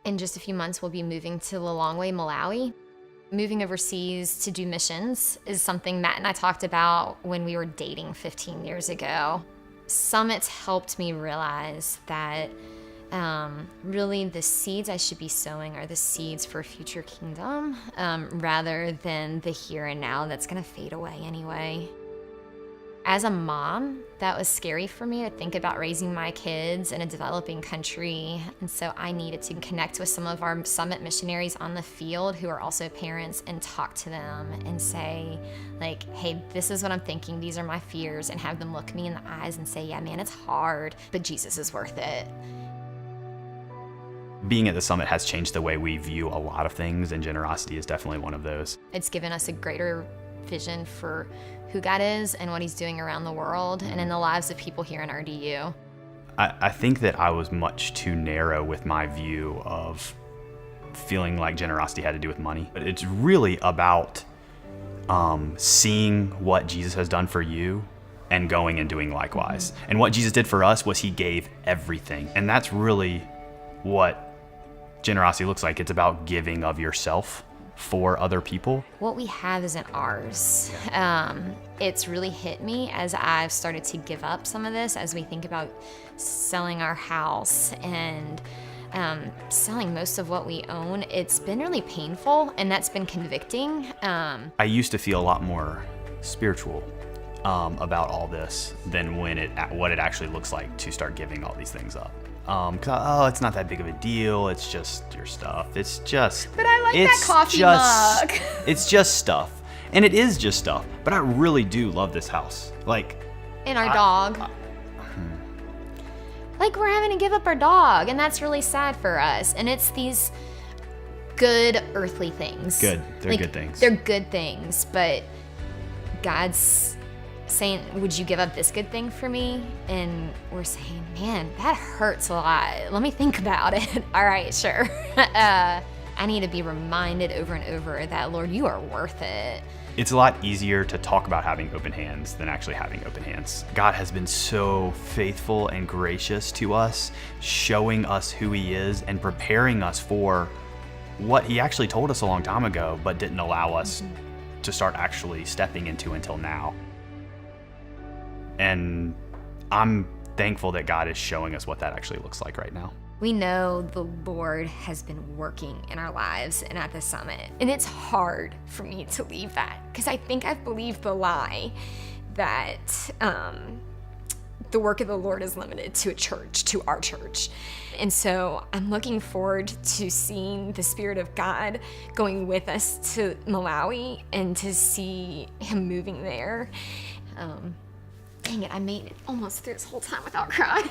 In just a few months, we'll be moving to Lilongwe, Malawi. Moving overseas to do missions is something Matt and I talked about when we were dating 15 years ago. Summits helped me realize that really the seeds I should be sowing are the seeds for a future kingdom, rather than the here and now that's gonna fade away anyway. As a mom, that was scary for me to think about raising my kids in a developing country. And so I needed to connect with some of our summit missionaries on the field who are also parents and talk to them and say, like, hey, this is what I'm thinking. These are my fears, and have them look me in the eyes and say, yeah, man, it's hard, but Jesus is worth it. Being at the summit has changed the way we view a lot of things, and generosity is definitely one of those. It's given us a greater vision for who God is and what he's doing around the world and in the lives of people here in RDU. I think that I was much too narrow with my view of feeling like generosity had to do with money. But it's really about seeing what Jesus has done for you and going and doing likewise. Mm-hmm. And what Jesus did for us was he gave everything. And that's really what generosity looks like. It's about giving of yourself for other people. What we have isn't ours. It's really hit me as I've started to give up some of this, as we think about selling our house and selling most of what we own. It's been really painful, and that's been convicting. I used to feel a lot more spiritual about all this than what it actually looks like to start giving all these things up. It's not that big of a deal. It's just your stuff. But I like that coffee mug. It's just stuff. And it is just stuff. But I really do love this house. And our dog. We're having to give up our dog, and that's really sad for us. And it's these good earthly things. Good. They're good things. They're good things, but God's saying, would you give up this good thing for me? And we're saying, man, that hurts a lot. Let me think about it. All right, sure. I need to be reminded over and over that, Lord, you are worth it. It's a lot easier to talk about having open hands than actually having open hands. God has been so faithful and gracious to us, showing us who he is and preparing us for what he actually told us a long time ago, but didn't allow us to start actually stepping into until now. And I'm thankful that God is showing us what that actually looks like right now. We know the Lord has been working in our lives and at the summit. And it's hard for me to leave that, because I think I've believed the lie that the work of the Lord is limited to a church, to our church. And so I'm looking forward to seeing the Spirit of God going with us to Malawi and to see him moving there. Dang it, I made it almost through this whole time without crying.